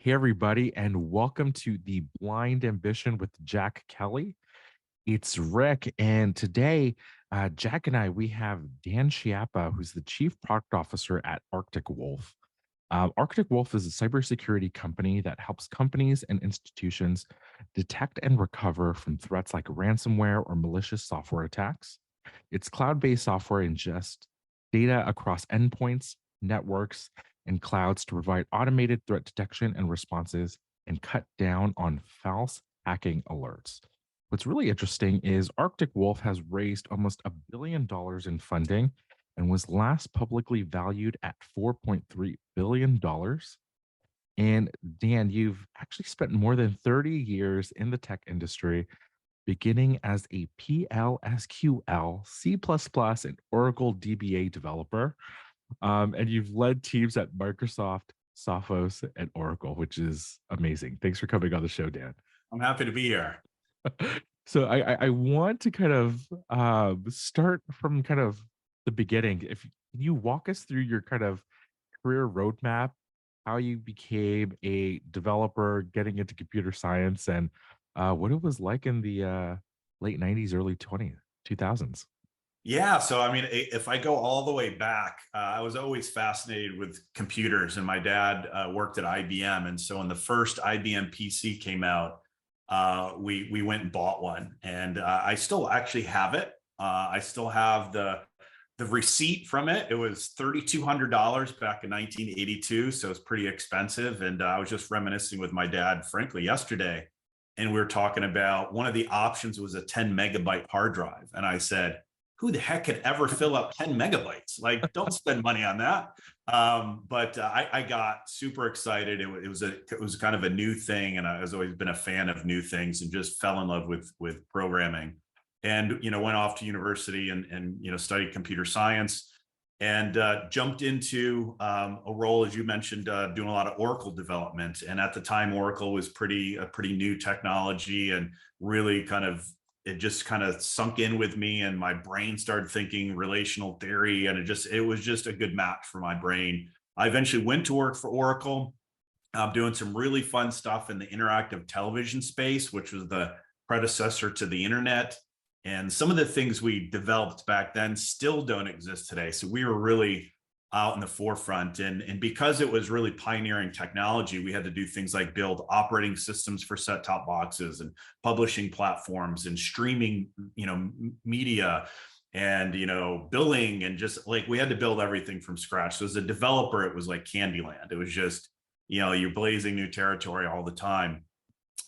Hey, everybody, and welcome to the Blind Ambition with Jack Kelly. It's Rick, and today, Jack and I we have Dan Schiappa, who's the Chief Product Officer at Arctic Wolf. Arctic Wolf is a cybersecurity company that helps companies and institutions detect and recover from threats like ransomware or malicious software attacks. Its cloud-based software ingests data across endpoints, networks, and clouds to provide automated threat detection and responses and cut down on false hacking alerts. What's really interesting is Arctic Wolf has raised almost $1 billion in funding and was last publicly valued at $4.3 billion. And Dan, you've actually spent more than 30 years in the tech industry, beginning as a PLSQL, C++, and Oracle DBA developer. And you've led teams at Microsoft, Sophos, and Oracle, which is amazing. Thanks for coming on the show, Dan. I'm happy to be here. So I want to kind of start from kind of the beginning. If can you walk us through your kind of career roadmap, how you became a developer, getting into computer science, and what it was like in the late 90s, early 2000s. Yeah, so I mean, if I go all the way back, I was always fascinated with computers, and my dad worked at IBM, and so when the first IBM PC came out, we went and bought one, and I still actually have it. I still have the receipt from it. It was $3,200 back in 1982, so it's pretty expensive. And I was just reminiscing with my dad, frankly, yesterday, and we were talking about one of the options was a 10 megabyte hard drive, and I said, who the heck could ever fill up 10 megabytes? Like, don't spend money on that. But I got super excited. It was kind of a new thing, and I was always been a fan of new things, and just fell in love with programming. And went off to university and studied computer science, and jumped into a role, as you mentioned, doing a lot of Oracle development. And at the time, Oracle was a pretty new technology, and really it just kind of sunk in with me, and my brain started thinking relational theory, and it was just a good match for my brain. I eventually went to work for Oracle, doing some really fun stuff in the interactive television space, which was the predecessor to the internet. And some of the things we developed back then still don't exist today. So we were really out in the forefront. And because it was really pioneering technology, we had to do things like build operating systems for set-top boxes and publishing platforms and streaming, media and, billing, and just like we had to build everything from scratch. So as a developer, it was like Candyland. It was just, you're blazing new territory all the time.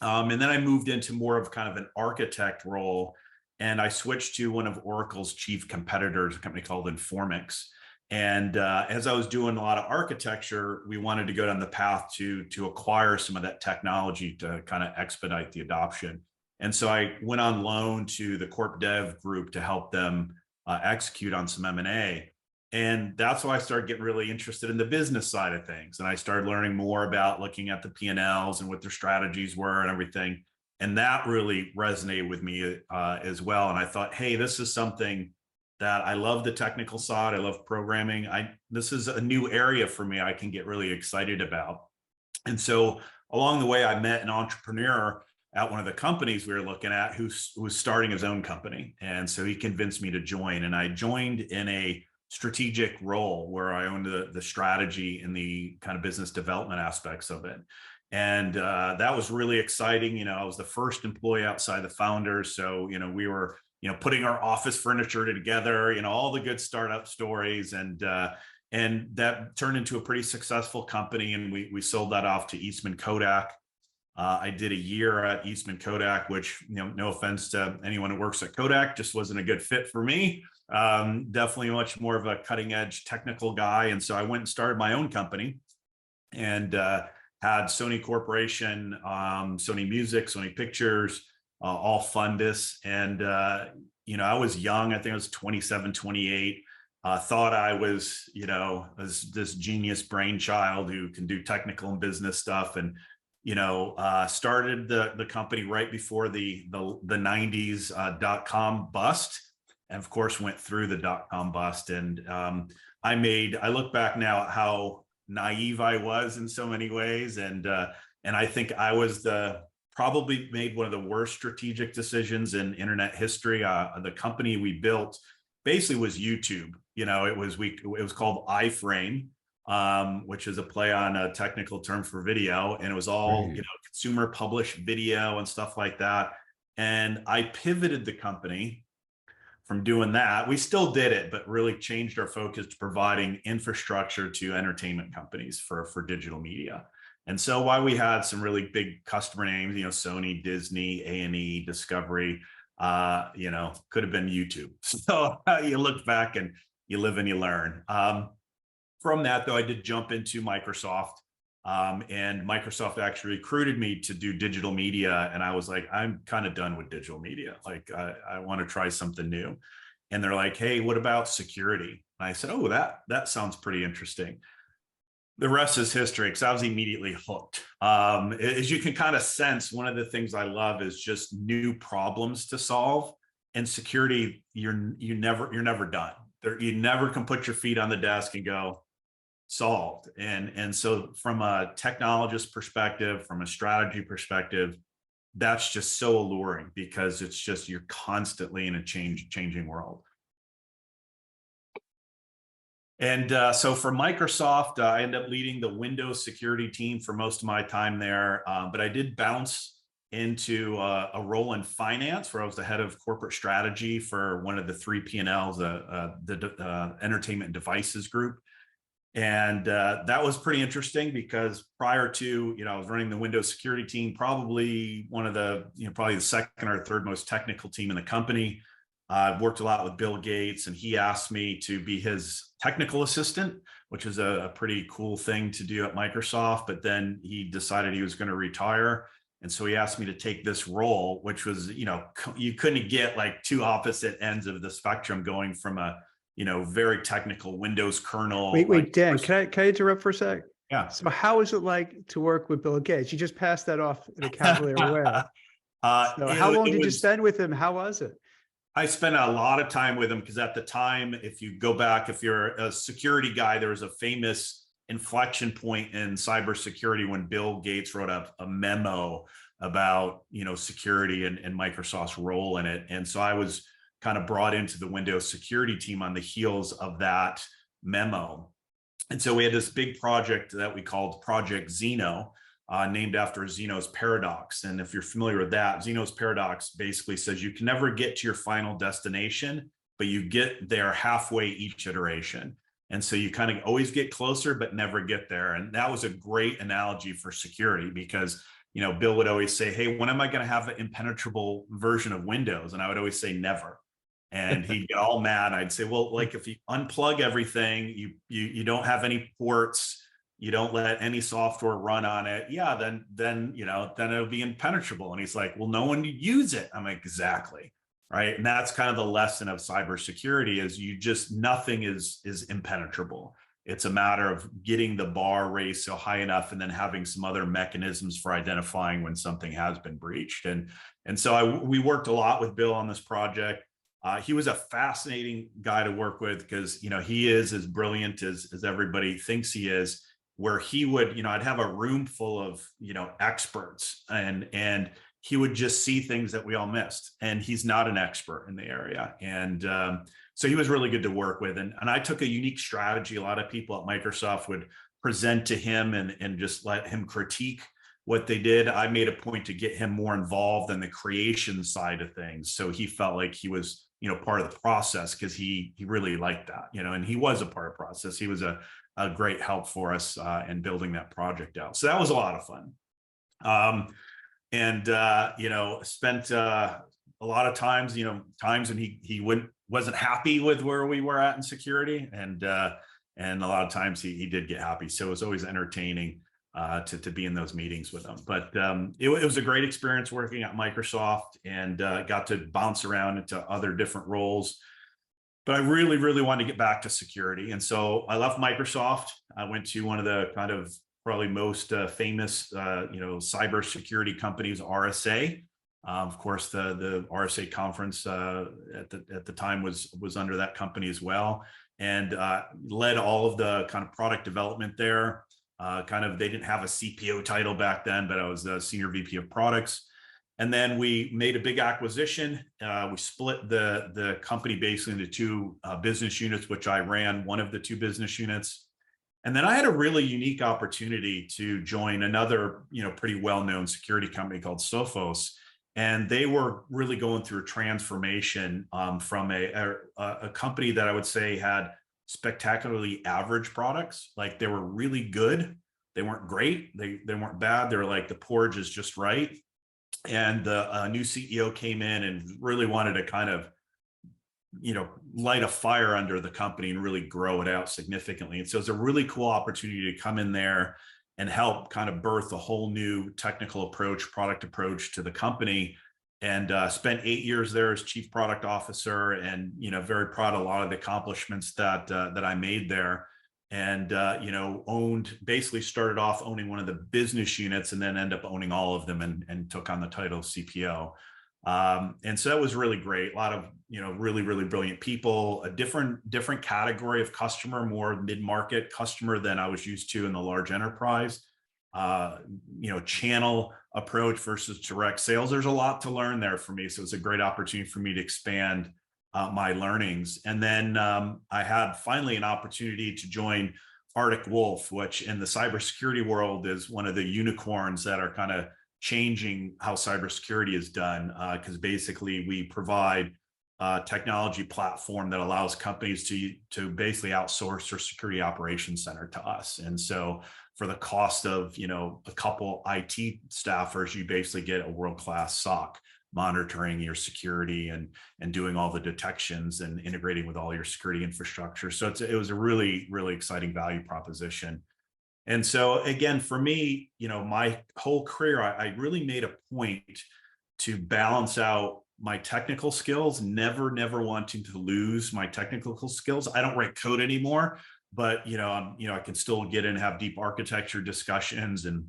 And then I moved into more of kind of an architect role, and I switched to one of Oracle's chief competitors, a company called Informix. And as I was doing a lot of architecture, we wanted to go down the path to acquire some of that technology to kind of expedite the adoption. And so I went on loan to the Corp Dev group to help them execute on some M&A. And that's why I started getting really interested in the business side of things. And I started learning more about looking at the P&Ls and what their strategies were and everything. And that really resonated with me as well. And I thought, hey, this is something that I love, the technical side. I love programming. This is a new area for me I can get really excited about. And so along the way, I met an entrepreneur at one of the companies we were looking at who was starting his own company. And so he convinced me to join. And I joined in a strategic role where I owned the strategy and the kind of business development aspects of it. And that was really exciting. I was the first employee outside the founders. So, we were putting our office furniture together, all the good startup stories, and that turned into a pretty successful company. And we sold that off to Eastman Kodak. I did a year at Eastman Kodak, which, no offense to anyone who works at Kodak, just wasn't a good fit for me. Definitely much more of a cutting edge technical guy. And so I went and started my own company, and had Sony Corporation, Sony Music, Sony Pictures, all fund us. And, I was young. I think I was 27, 28. Thought I was, this genius brainchild who can do technical and business stuff. And, started the company right before the 90s .com bust. And of course, went through the .com bust. And I look back now at how naive I was in so many ways. And And I think I was probably made one of the worst strategic decisions in internet history. The company we built basically was YouTube. It was called iFrame, which is a play on a technical term for video, and it was all Great. consumer published video and stuff like that. And I pivoted the company from doing that. We still did it, but really changed our focus to providing infrastructure to entertainment companies for digital media. And so while we had some really big customer names, Sony, Disney, A&E, Discovery, could have been YouTube. So you look back and you live and you learn. From that, though, I did jump into Microsoft. And Microsoft actually recruited me to do digital media. And I was like, I'm kind of done with digital media. Like, I want to try something new. And they're like, hey, what about security? And I said, oh, that sounds pretty interesting. The rest is history, because I was immediately hooked. As you can kind of sense, one of the things I love is just new problems to solve. And security, you're never done. You never can put your feet on the desk and go, solved. And so from a technologist perspective, from a strategy perspective, that's just so alluring, because it's just, you're constantly in a changing world. And so for Microsoft, I ended up leading the Windows security team for most of my time there. But I did bounce into a role in finance, where I was the head of corporate strategy for one of the three P&Ls, the Entertainment Devices Group. And that was pretty interesting, because prior to, I was running the Windows security team, probably one of the, probably the second or third most technical team in the company. I've worked a lot with Bill Gates, and he asked me to be his technical assistant, which is a pretty cool thing to do at Microsoft. But then he decided he was going to retire. And so he asked me to take this role, which was, you couldn't get like two opposite ends of the spectrum, going from a, very technical Windows kernel. Wait, Dan, can I interrupt for a sec? Yeah. So how is it like to work with Bill Gates? You just passed that off in a cavalier way. So how long did you spend with him? How was it? I spent a lot of time with him, because at the time, if you go back, if you're a security guy, there was a famous inflection point in cybersecurity when Bill Gates wrote up a memo about, security and Microsoft's role in it. And so I was kind of brought into the Windows security team on the heels of that memo. And so we had this big project that we called Project Zeno, named after Zeno's paradox. And if you're familiar with that, Zeno's paradox basically says you can never get to your final destination, but you get there halfway each iteration. And so you kind of always get closer, but never get there. And that was a great analogy for security, because, Bill would always say, hey, when am I going to have an impenetrable version of Windows? And I would always say never. And he'd get all mad. I'd say, well, like, if you unplug everything, you don't have any ports, you don't let any software run on it, yeah, then it'll be impenetrable. And he's like, well, no one would use it. I'm like, exactly. Right. And that's kind of the lesson of cybersecurity, is nothing is impenetrable. It's a matter of getting the bar raised so high enough, and then having some other mechanisms for identifying when something has been breached. And so we worked a lot with Bill on this project. He was a fascinating guy to work with, because, he is as brilliant as everybody thinks he is, where he would, I'd have a room full of, experts, and he would just see things that we all missed. And he's not an expert in the area. And so he was really good to work with. And I took a unique strategy. A lot of people at Microsoft would present to him and just let him critique what they did. I made a point to get him more involved in the creation side of things, so he felt like he was, part of the process, because he really liked that, and he was a part of the process. He was a great help for us in building that project out. So that was a lot of fun. Spent a lot of times, times when he wasn't happy with where we were at in security, and a lot of times he did get happy. So it was always entertaining to be in those meetings with him. But it was a great experience working at Microsoft, and got to bounce around into other different roles. But I really, really wanted to get back to security. And so I left Microsoft. I went to one of the kind of probably most famous, cybersecurity companies, RSA. Of course, the RSA conference at the time was under that company as well, and led all of the kind of product development there. They didn't have a CPO title back then, but I was the senior VP of products. And then we made a big acquisition. We split the company basically into two business units, which I ran one of the two business units. And then I had a really unique opportunity to join another, pretty well-known security company called Sophos. And they were really going through a transformation from a company that I would say had spectacularly average products. Like they were really good. They weren't great. They weren't bad. They were like the porridge is just right. And the new CEO came in and really wanted to kind of, light a fire under the company and really grow it out significantly. And so it's a really cool opportunity to come in there and help kind of birth a whole new technical approach, product approach to the company. And spent 8 years there as chief product officer, and very proud of a lot of the accomplishments that I made there. And basically started off owning one of the business units, and then end up owning all of them, and took on the title of CPO. And so that was really great. A lot of really, really brilliant people, a different category of customer, more mid-market customer than I was used to in the large enterprise. Channel approach versus direct sales. There's a lot to learn there for me. So it's a great opportunity for me to expand my learnings. And then I had finally an opportunity to join Arctic Wolf, which in the cybersecurity world is one of the unicorns that are kind of changing how cybersecurity is done. Because basically we provide a technology platform that allows companies to basically outsource their security operations center to us. And so for the cost of a couple IT staffers, you basically get a world-class SOC monitoring your security and doing all the detections and integrating with all your security infrastructure. So it was a really, really exciting value proposition. And so again, for me, my whole career, I really made a point to balance out my technical skills, never wanting to lose my technical skills. I don't write code anymore, but I can still get in and have deep architecture discussions and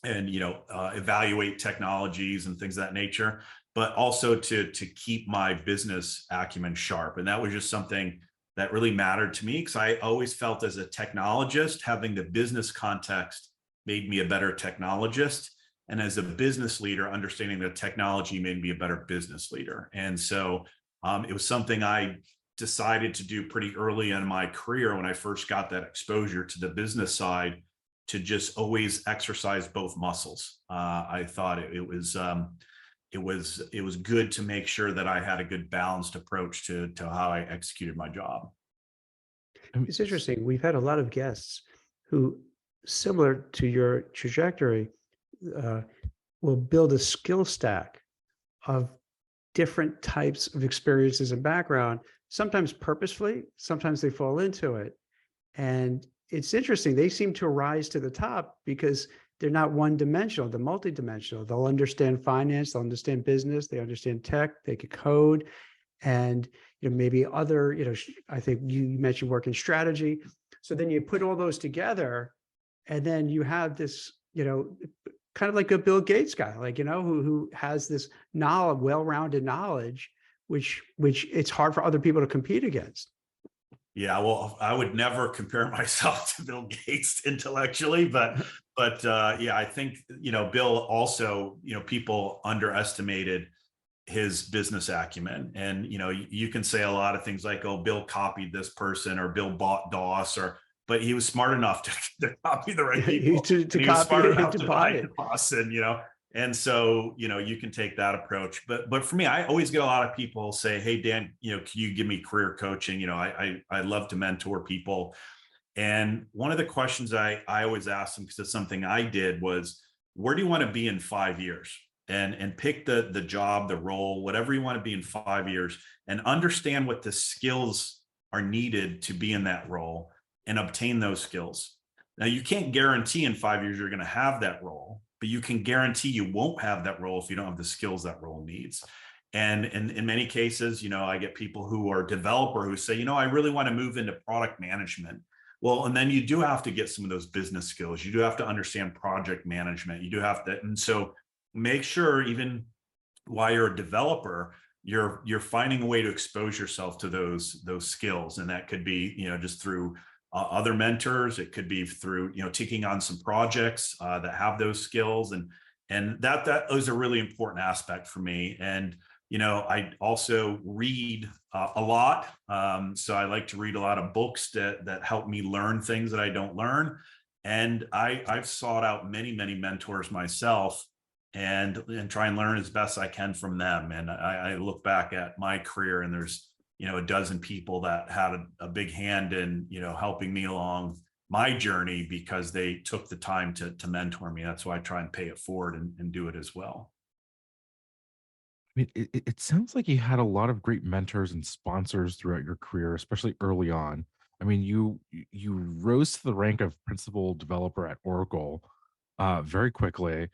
evaluate technologies and things of that nature, but also to keep my business acumen sharp. And that was just something that really mattered to me, because I always felt as a technologist, having the business context made me a better technologist. And as a business leader, understanding the technology made me a better business leader. And so it was something I decided to do pretty early in my career when I first got that exposure to the business side, to just always exercise both muscles. I thought it was good to make sure that I had a good balanced approach to how I executed my job. It's interesting. We've had a lot of guests who, similar to your trajectory, will build a skill stack of different types of experiences and background, sometimes purposefully, sometimes they fall into it. And it's interesting. They seem to rise to the top because they're not one-dimensional, they're multidimensional. They'll understand finance, they'll understand business, they understand tech, they could code, and maybe other, I think you mentioned work in strategy. So then you put all those together, and then you have this, kind of like a Bill Gates guy, like, who has this knowledge, well-rounded knowledge, which it's hard for other people to compete against. Yeah, well, I would never compare myself to Bill Gates intellectually, but yeah, I think Bill also, people underestimated his business acumen. And you can say a lot of things like, oh, Bill copied this person, or Bill bought DOS, but he was smart enough to copy the right people. to copy it and to buy it. DOS, and so, you can take that approach. But for me, I always get a lot of people say, hey, Dan, can you give me career coaching? I love to mentor people. And one of the questions I always ask them, because it's something I did, was, where do you want to be in 5 years? And pick the job, the role, whatever you want to be in 5 years, and understand what the skills are needed to be in that role and obtain those skills. Now, you can't guarantee in 5 years you're going to have that role, but you can guarantee you won't have that role if you don't have the skills that role needs. And in many cases, I get people who are developer who say, I really want to move into product management. Well, and then you do have to get some of those business skills. You do have to understand project management. You do have to, and so make sure, even while you're a developer, you're finding a way to expose yourself to those skills. And that could be, just through other mentors. It could be through, taking on some projects that have those skills, and that is a really important aspect for me. And I also read a lot. So I like to read a lot of books that help me learn things that I don't learn. And I've sought out many mentors myself, and try and learn as best I can from them. And I look back at my career, and there's a dozen people that had a big hand in helping me along my journey, because they took the time to mentor me. That's why I try and pay it forward and do it as well. I mean, it sounds like you had a lot of great mentors and sponsors throughout your career, especially early on. I mean, you rose to the rank of principal developer at Oracle very quickly.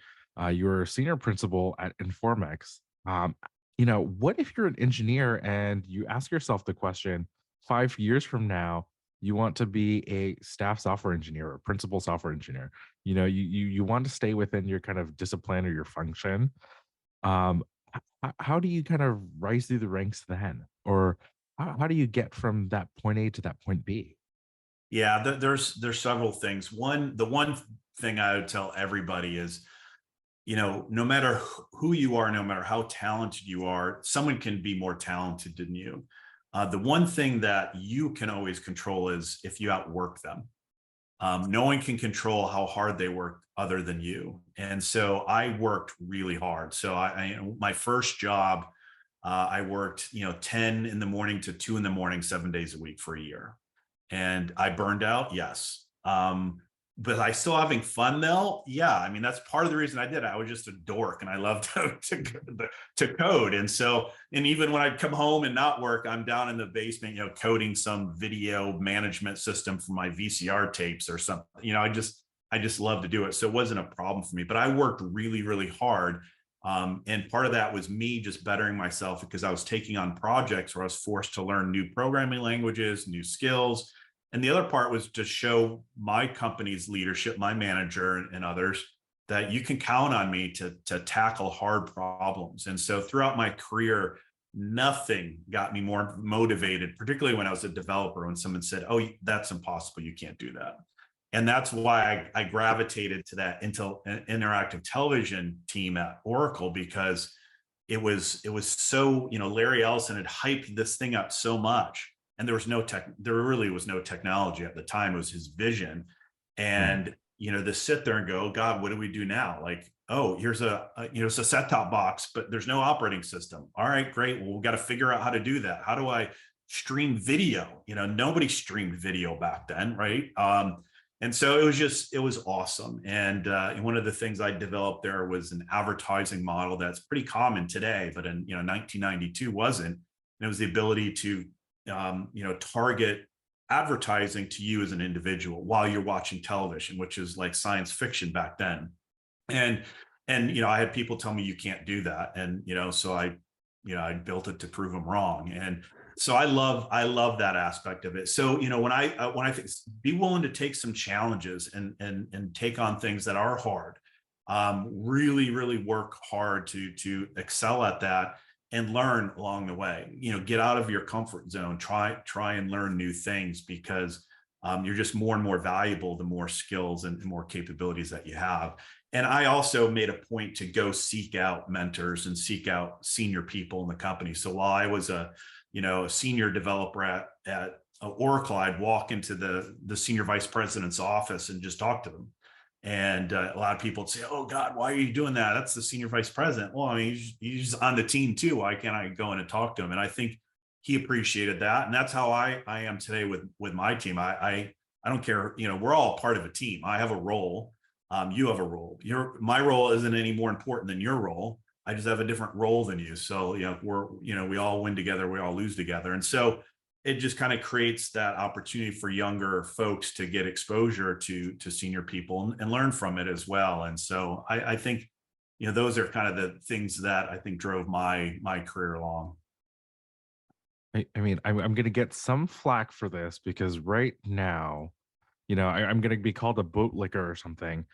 You were a senior principal at Informex. What if you're an engineer and you ask yourself the question, 5 years from now, you want to be a staff software engineer or principal software engineer? You want to stay within your kind of discipline or your function. Um, how do you kind of rise through the ranks then? Or how do you get from that point A to that point B? Yeah, there's several things. The one thing I would tell everybody is, no matter who you are, no matter how talented you are, someone can be more talented than you. The one thing that you can always control is if you outwork them. No one can control how hard they work other than you. And so I worked really hard. So my first job, I worked, 10 in the morning to 2 in the morning, 7 days a week for a year. And I burned out. Yes. But I still having fun though. Yeah. I mean, that's part of the reason I did it. I was just a dork and I loved to code. And so, and even when I'd come home and not work, I'm down in the basement, coding some video management system for my VCR tapes or something. I just love to do it. So it wasn't a problem for me, but I worked really hard. And part of that was me just bettering myself, because I was taking on projects where I was forced to learn new programming languages, new skills. And the other part was to show my company's leadership, my manager and others, that you can count on me to tackle hard problems. And so throughout my career, nothing got me more motivated, particularly when I was a developer, when someone said, "Oh, that's impossible. You can't do that." And that's why I gravitated to that interactive television team at Oracle, because it was so, Larry Ellison had hyped this thing up so much, and there really was no technology at the time. It was his vision. Right. And to sit there and go, God, what do we do now? Like, oh, here's it's a set top box, but there's no operating system. All right, great. Well, we've got to figure out how to do that. How do I stream video? Nobody streamed video back then, right? And so it was awesome. And one of the things I developed there was an advertising model that's pretty common today, but in 1992 wasn't. And it was the ability to target advertising to you as an individual while you're watching television, which is like science fiction back then. And I had people tell me you can't do that, and so I built it to prove them wrong. And so I love that aspect of it. So when I think, be willing to take some challenges and take on things that are hard. Really work hard to excel at that and learn along the way. Get out of your comfort zone. Try and learn new things, because you're just more and more valuable the more skills and more capabilities that you have. And I also made a point to go seek out mentors and seek out senior people in the company. So while I was a senior developer at Oracle, I'd walk into the senior vice president's office and just talk to them. And a lot of people would say, "Oh God, why are you doing that? That's the senior vice president." Well, I mean, he's on the team too. Why can't I go in and talk to him? And I think he appreciated that. And that's how I am today with my team. I don't care. We're all part of a team. I have a role. You have a role. My role isn't any more important than your role. I just have a different role than you. So, we all win together. We all lose together. And so it just kind of creates that opportunity for younger folks to get exposure to senior people and learn from it as well. And so I think, those are kind of the things that I think drove my career along. I mean, I'm going to get some flack for this because right now, I'm going to be called a bootlicker or something,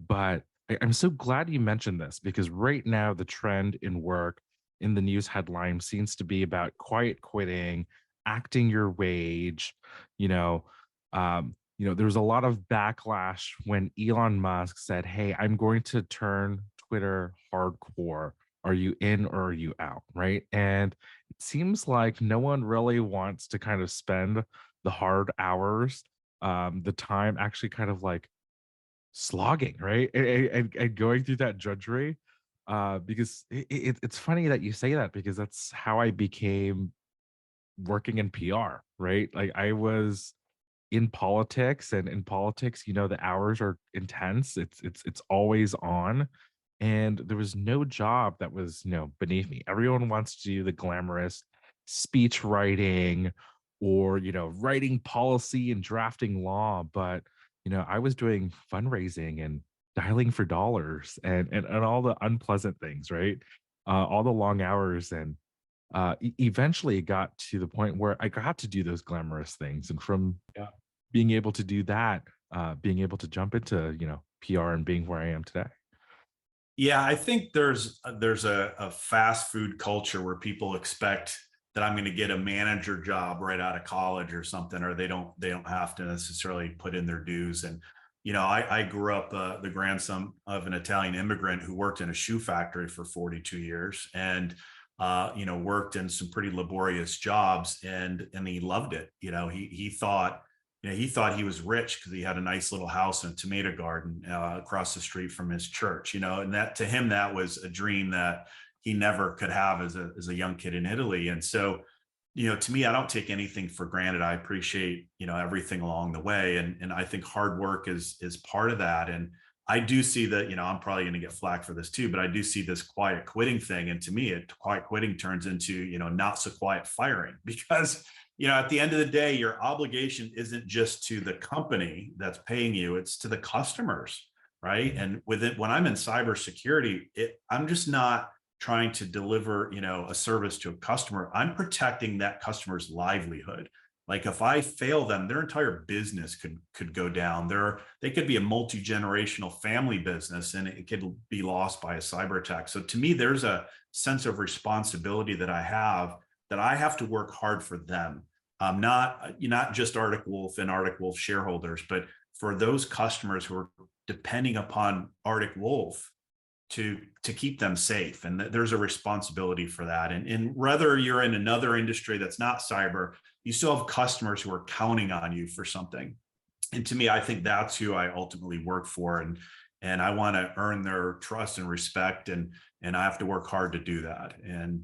but I'm so glad you mentioned this because right now the trend in work in the news headline seems to be about quiet quitting, acting your wage, you know. There was a lot of backlash when Elon Musk said, "Hey, I'm going to turn Twitter hardcore. Are you in or are you out?" Right. And it seems like no one really wants to kind of spend the hard hours, the time actually kind of like slogging, right? And going through that drudgery. Because it's funny that you say that because that's how I became working in PR, right? Like I was in politics, and in politics, the hours are intense. It's always on. And there was no job that was, beneath me. Everyone wants to do the glamorous speech writing or, writing policy and drafting law. But, I was doing fundraising and dialing for dollars and all the unpleasant things, right? All the long hours. And eventually it got to the point where I got to do those glamorous things. And from being able to do that, being able to jump into, PR and being where I am today. Yeah, I think there's a fast food culture where people expect that I'm going to get a manager job right out of college or something, or they don't have to necessarily put in their dues. And I grew up the grandson of an Italian immigrant who worked in a shoe factory for 42 years, and worked in some pretty laborious jobs, and he loved it. He thought he was rich because he had a nice little house and a tomato garden across the street from his church, and that to him, that was a dream that he never could have as a young kid in Italy. And so, to me, I don't take anything for granted. I appreciate, everything along the way. And I think hard work is part of that. And I do see that, I'm probably going to get flack for this too, but I do see this quiet quitting thing. And to me, quiet quitting turns into, not so quiet firing because at the end of the day, your obligation isn't just to the company that's paying you, it's to the customers, right? And with it, when I'm in cybersecurity, I'm just not trying to deliver, a service to a customer. I'm protecting that customer's livelihood. Like if I fail them, their entire business could go down. They could be a multi-generational family business and it could be lost by a cyber attack. So to me, there's a sense of responsibility that I have to work hard for them. Not just Arctic Wolf and Arctic Wolf shareholders, but for those customers who are depending upon Arctic Wolf to keep them safe. And there's a responsibility for that. And whether you're in another industry that's not cyber, you still have customers who are counting on you for something. And to me, I think that's who I ultimately work for. And I want to earn their trust and respect. And I have to work hard to do that. And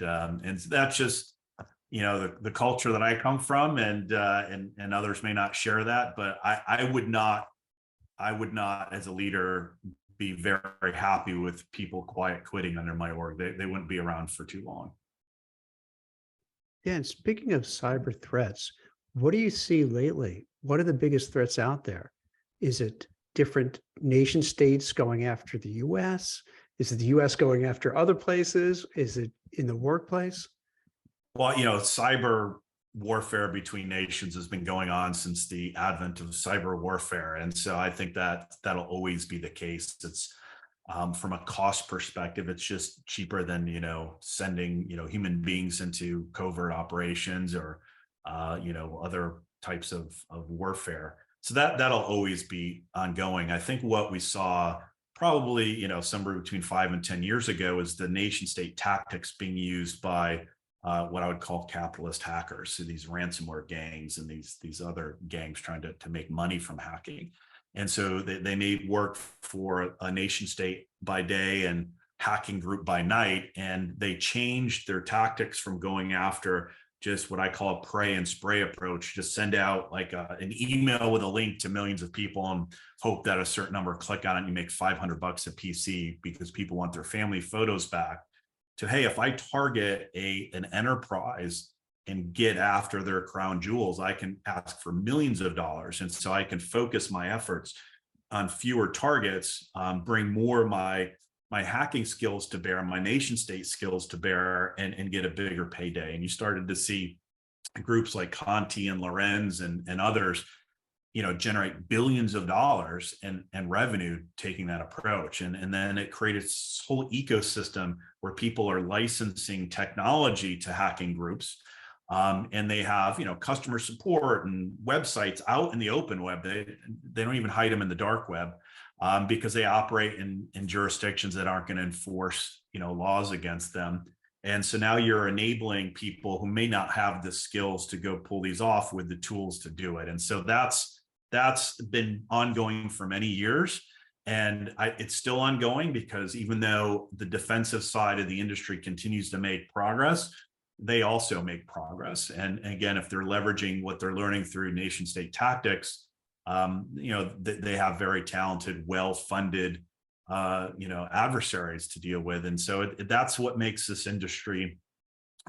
that's just, the culture that I come from, and others may not share that, but I would not as a leader be very, very happy with people quiet quitting under my org. They wouldn't be around for too long. Yeah, and speaking of cyber threats, what do you see lately? What are the biggest threats out there? Is it different nation states going after the US? Is it the US going after other places? Is it in the workplace? Well, cyber warfare between nations has been going on since the advent of cyber warfare. And so I think that that'll always be the case. It's from a cost perspective, it's just cheaper than, sending, human beings into covert operations or, other types of warfare. So that'll always be ongoing. I think what we saw probably, somewhere between 5 and 10 years ago is the nation state tactics being used by what I would call capitalist hackers. So these ransomware gangs and these other gangs trying to make money from hacking. And so they may work for a nation state by day and hacking group by night. And they changed their tactics from going after just what I call a pray and spray approach. Just send out like an email with a link to millions of people and hope that a certain number click on it and you make $500 a PC because people want their family photos back. To, hey, if I target an enterprise and get after their crown jewels, I can ask for millions of dollars. And so I can focus my efforts on fewer targets, bring more of my hacking skills to bear, my nation state skills to bear, and get a bigger payday. And you started to see groups like Conti and Lorenz and others, generate billions of dollars and revenue taking that approach. And then it created this whole ecosystem where people are licensing technology to hacking groups. And they have, customer support and websites out in the open web. They don't even hide them in the dark web, because they operate in jurisdictions that aren't going to enforce, laws against them. And so now you're enabling people who may not have the skills to go pull these off with the tools to do it. And so that's been ongoing for many years. And it's still ongoing, because even though the defensive side of the industry continues to make progress, they also make progress. And again, if they're leveraging what they're learning through nation state tactics, they have very talented, well-funded, adversaries to deal with. And so that's what makes this industry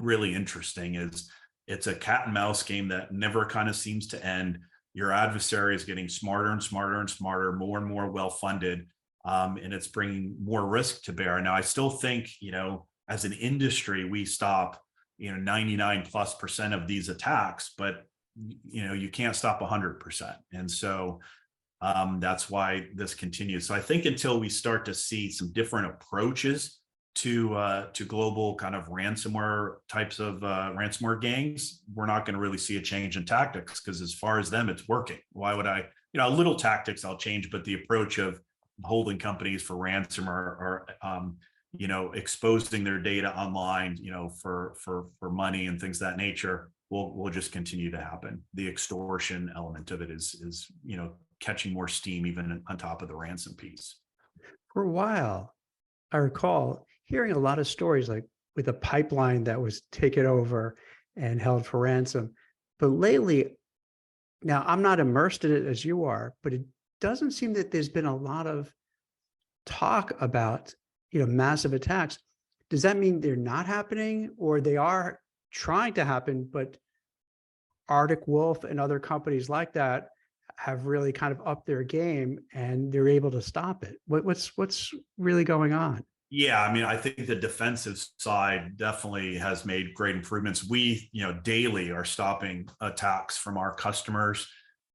really interesting. Is it's a cat and mouse game that never kind of seems to end. Your adversary is getting smarter and smarter and smarter, more and more well-funded, and it's bringing more risk to bear. Now, I still think, as an industry, we stop 99+% of these attacks, but you can't stop 100%. And so that's why this continues. So I think until we start to see some different approaches to global kind of ransomware types of ransomware gangs, we're not going to really see a change in tactics, because as far as them, it's working. Why would I, little tactics I'll change, but the approach of holding companies for ransom or exposing their data online, for money and things of that nature will just continue to happen. The extortion element of it is catching more steam even on top of the ransom piece. For a while, I recall hearing a lot of stories like with a pipeline that was taken over and held for ransom. But lately, now I'm not immersed in it as you are, but it doesn't seem that there's been a lot of talk about, massive attacks. Does that mean they're not happening, or they are trying to happen, but Arctic Wolf and other companies like that have really kind of upped their game and they're able to stop it? What's really going on? Yeah, I mean, I think the defensive side definitely has made great improvements. We, daily are stopping attacks from our customers.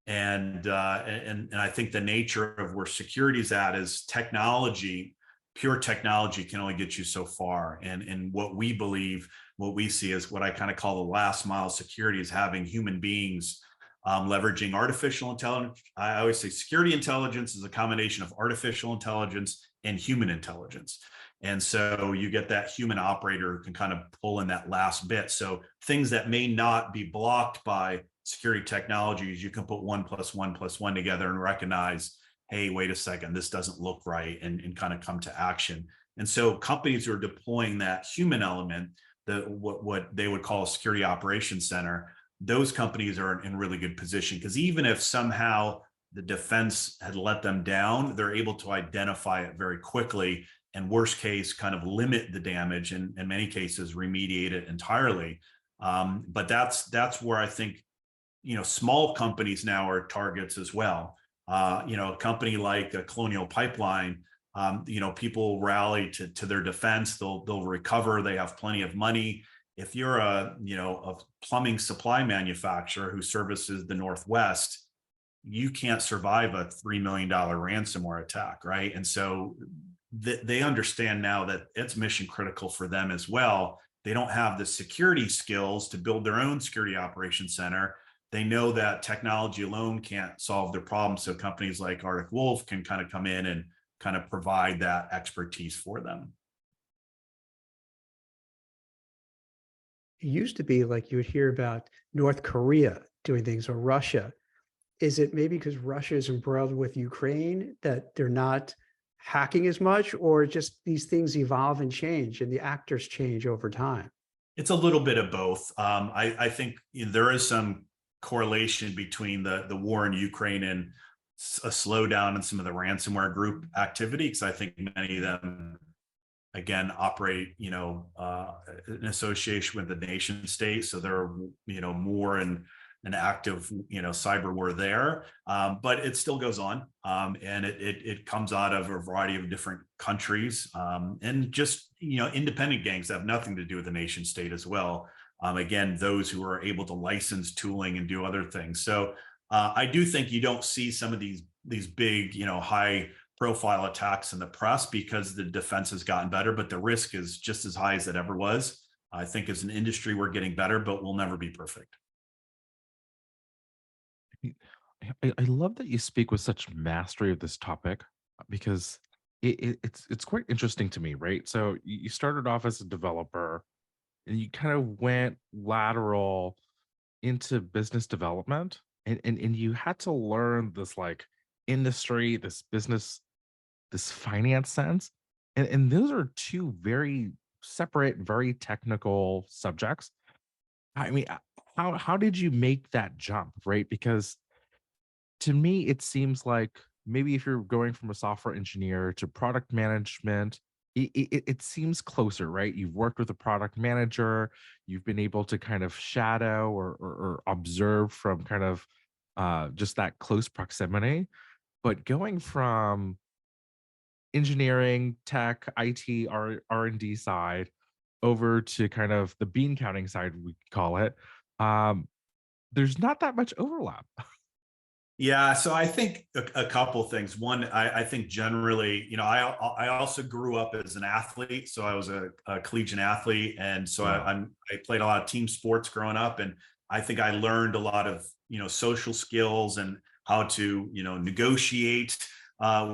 And I think the nature of where security is at is technology. Pure technology can only get you so far. And what we believe, what we see is what I kind of call the last mile security, is having human beings leveraging artificial intelligence. I always say security intelligence is a combination of artificial intelligence and human intelligence. And so you get that human operator who can kind of pull in that last bit. So things that may not be blocked by security technologies, you can put 1 + 1 + 1 together and recognize, hey, wait a second, this doesn't look right, and kind of come to action. And so companies who are deploying that human element, what they would call a security operations center, those companies are in really good position, because even if somehow the defense had let them down, they're able to identify it very quickly, and worst case, kind of limit the damage, and in many cases remediate it entirely. But that's where I think small companies now are targets as well. A company like a Colonial Pipeline, people rally to their defense. They'll recover. They have plenty of money. If you're a plumbing supply manufacturer who services the Northwest, you can't survive a $3 million ransomware attack, right? And so they understand now that it's mission critical for them as well. They don't have the security skills to build their own security operations center. They know that technology alone can't solve their problems. So companies like Arctic Wolf can kind of come in and kind of provide that expertise for them. It used to be like you would hear about North Korea doing things, or Russia. Is it maybe because Russia is embroiled with Ukraine that they're not hacking as much, or just these things evolve and change and the actors change over time? It's a little bit of both. I think there is some correlation between the war in Ukraine and a slowdown in some of the ransomware group activity, because I think many of them, again, operate in association with the nation state, so they're more in an active cyber war there, but it still goes on, and it comes out of a variety of different countries, and just independent gangs that have nothing to do with the nation state as well. Again, those who are able to license tooling and do other things. So I do think you don't see some of these big high profile attacks in the press, because the defense has gotten better, but the risk is just as high as it ever was. I think as an industry, we're getting better, but we'll never be perfect. I love that you speak with such mastery of this topic because it's quite interesting to me, right? So you started off as a developer and you kind of went lateral into business development and you had to learn this like industry, this business, this finance sense. And those are two very separate, very technical subjects. I mean, how did you make that jump, right? Because to me, it seems like maybe if you're going from a software engineer to product management, it seems closer, right? You've worked with a product manager, you've been able to kind of shadow or observe from kind of just that close proximity. But going from engineering, tech, IT, R&D side over to kind of the bean counting side, we call it, um, there's not that much overlap. Yeah, so I think a couple things. One, I think generally, I also grew up as an athlete, so I was a collegiate athlete, and so Wow. I played a lot of team sports growing up, and I think I learned a lot of social skills and how to negotiate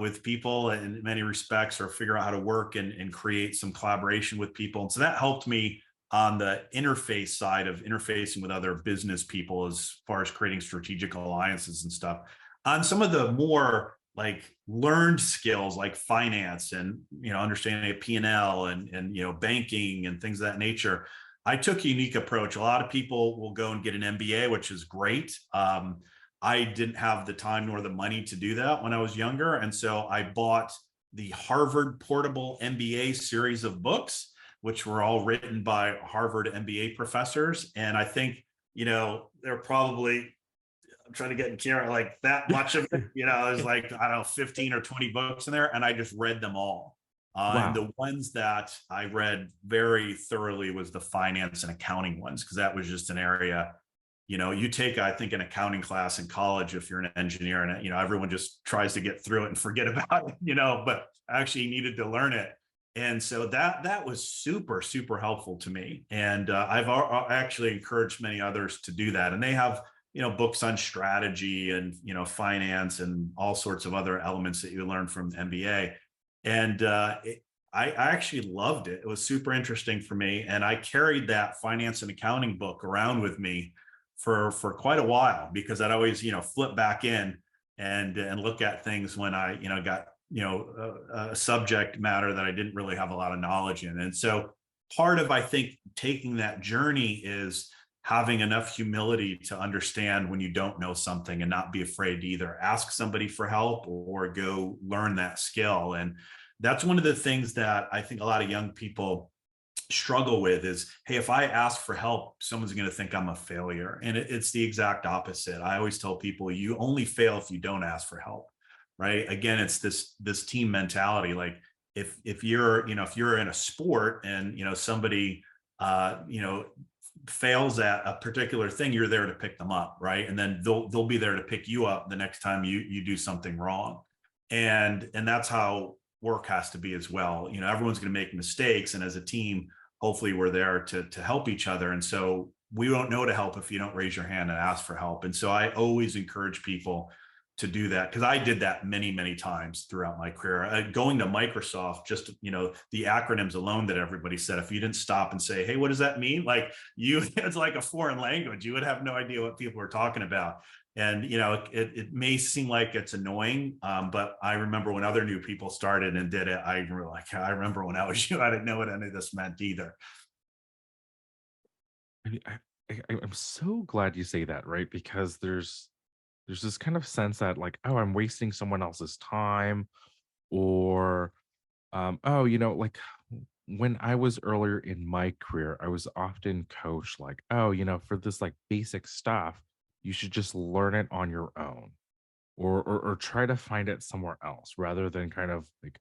with people in many respects, or figure out how to work and create some collaboration with people, and so that helped me on the interface side of interfacing with other business people as far as creating strategic alliances and stuff. On some of the more like learned skills like finance and understanding of P&L and banking and things of that nature, I took a unique approach. A lot of people will go and get an MBA, which is great. I didn't have the time nor the money to do that when I was younger, and so I bought the Harvard Portable MBA series of books, which were all written by Harvard MBA professors. And I think, they're probably, I'm trying to get in camera, like that much of it, there's like, I don't know, 15 or 20 books in there. And I just read them all. And Wow. the ones that I read very thoroughly was the finance and accounting ones, because that was just an area, you take, I think, an accounting class in college if you're an engineer, and everyone just tries to get through it and forget about it, but I actually needed to learn it. And so that was super, super helpful to me. And I've actually encouraged many others to do that. And they have, books on strategy and, finance and all sorts of other elements that you learn from the MBA. And I actually loved it. It was super interesting for me. And I carried that finance and accounting book around with me for quite a while, because I'd always, flip back in and look at things when I, got a subject matter that I didn't really have a lot of knowledge in. And so part of, I think, taking that journey is having enough humility to understand when you don't know something and not be afraid to either ask somebody for help or go learn that skill. And that's one of the things that I think a lot of young people struggle with is, hey, if I ask for help, someone's going to think I'm a failure. And it's the exact opposite. I always tell people, you only fail if you don't ask for help, right? Again, it's this team mentality. Like if you're if you're in a sport and somebody fails at a particular thing, you're there to pick them up, right? And then they'll be there to pick you up the next time you do something wrong. And that's how work has to be as well. Everyone's going to make mistakes, and as a team, hopefully we're there to help each other. And so we don't know to help if you don't raise your hand and ask for help. And so I always encourage people to do that, because I did that many, many times throughout my career. Going to Microsoft, just the acronyms alone that everybody said, if you didn't stop and say, hey, what does that mean? Like it's like a foreign language. You would have no idea what people were talking about. And it may seem like it's annoying, but I remember when other new people started and did it, I remember when I was you, I didn't know what any of this meant either. I mean, I'm so glad you say that, right? Because there's this kind of sense that like, oh, I'm wasting someone else's time, or oh, like when I was earlier in my career, I was often coached like, oh, for this like basic stuff, you should just learn it on your own, or try to find it somewhere else rather than kind of like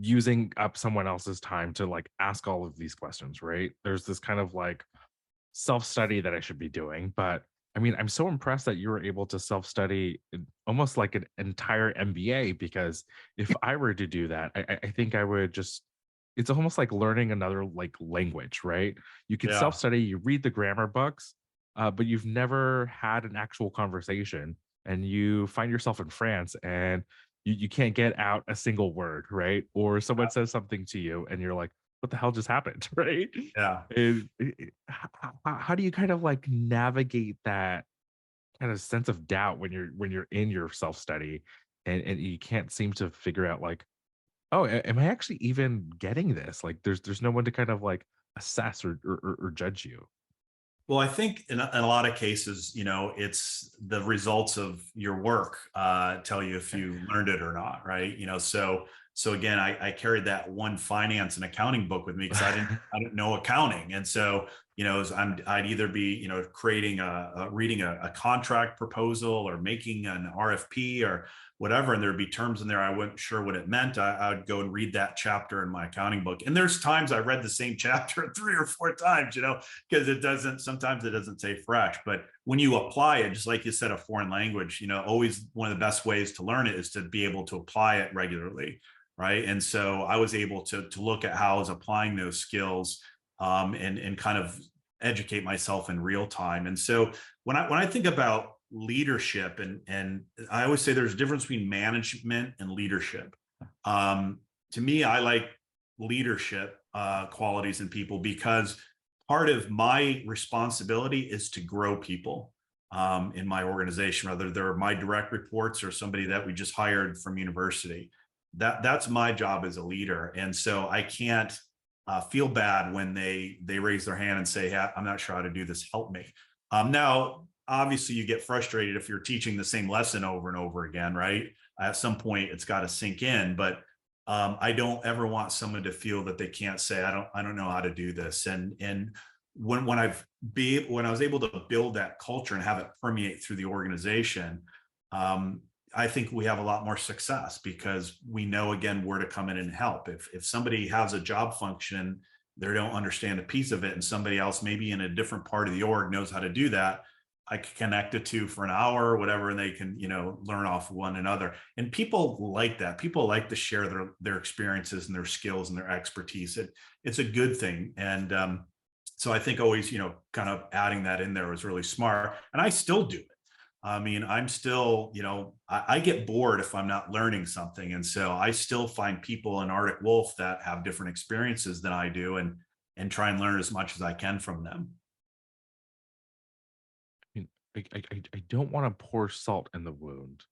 using up someone else's time to like ask all of these questions, right? There's this kind of like self-study that I should be doing. But I mean, I'm so impressed that you were able to self-study almost like an entire MBA, because if I were to do that, I think I would just it's almost like learning another like language, right? You can Yeah. self-study, you read the grammar books, but you've never had an actual conversation, and you find yourself in France and you can't get out a single word, right? Or someone says something to you and you're like, what the hell just happened? Right? Yeah. How do you kind of like navigate that kind of sense of doubt when you're in your self-study and you can't seem to figure out like, oh, am I actually even getting this? Like there's no one to kind of like assess or judge you. Well, I think in a lot of cases, it's the results of your work tell you if you learned it or not, right? So again, I carried that one finance and accounting book with me because I didn't know accounting, and so I'd either be creating reading a contract proposal or making an RFP or whatever, and there'd be terms in there I wasn't sure what it meant. I would go and read that chapter in my accounting book, and there's times I read the same chapter 3 or 4 times, because sometimes it doesn't say fresh. But when you apply it, just like you said, a foreign language, always one of the best ways to learn it is to be able to apply it regularly, right? And so I was able to look at how I was applying those skills, and kind of educate myself in real time. And so when I think about leadership, and I always say there's a difference between management and leadership. To me, I like leadership qualities in people because part of my responsibility is to grow people in my organization, whether they're my direct reports or somebody that we just hired from university. That's my job as a leader, and so I can't feel bad when they raise their hand and say, hey, I'm not sure how to do this, help me. Now, obviously, you get frustrated if you're teaching the same lesson over and over again, right? At some point, it's got to sink in, but I don't ever want someone to feel that they can't say, I don't know how to do this. And when I was able to build that culture and have it permeate through the organization, I think we have a lot more success because we know again where to come in and help. If somebody has a job function, they don't understand a piece of it, and somebody else maybe in a different part of the org knows how to do that, I can connect the two for an hour or whatever, and they can, learn off one another. And people like that. People like to share their experiences and their skills and their expertise. It's a good thing. And so I think always, kind of adding that in there was really smart. And I still do it. I mean, I'm still, I get bored if I'm not learning something. And so I still find people in Arctic Wolf that have different experiences than I do, and try and learn as much as I can from them. mean, I don't want to pour salt in the wound,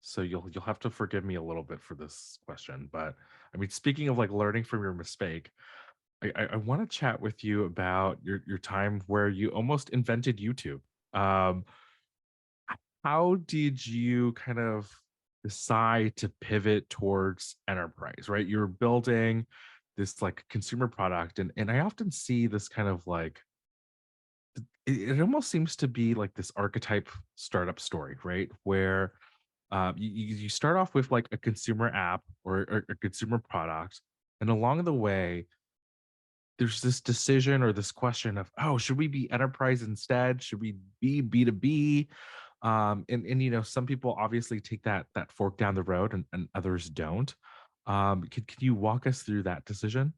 so you'll have to forgive me a little bit for this question. But I mean, speaking of like learning from your mistake, I want to chat with you about your time where you almost invented YouTube. Um, how did you kind of decide to pivot towards enterprise? Right, you're building this like consumer product, and I often see this kind of like it almost seems to be like this archetype startup story, right? Where you start off with like a consumer app or a consumer product, and along the way, there's this decision or this question of, oh, should we be enterprise instead? Should we be B2B? And some people obviously take that fork down the road, and others don't. Can you walk us through that decision?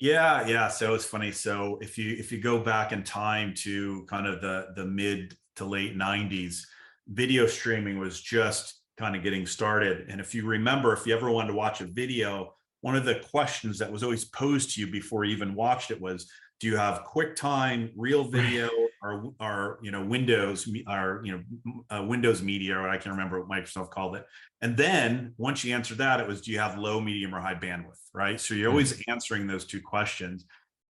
Yeah, yeah. So it's funny. So if you go back in time to kind of the mid to late 90s, video streaming was just kind of getting started. And if you remember, if you ever wanted to watch a video, one of the questions that was always posed to you before you even watched it was, do you have QuickTime, Real Right. Video, or Windows, or Windows Media, or I can't remember what Microsoft called it. And then once you answered that, it was, do you have low, medium, or high bandwidth, right? So you're Mm. always answering those two questions.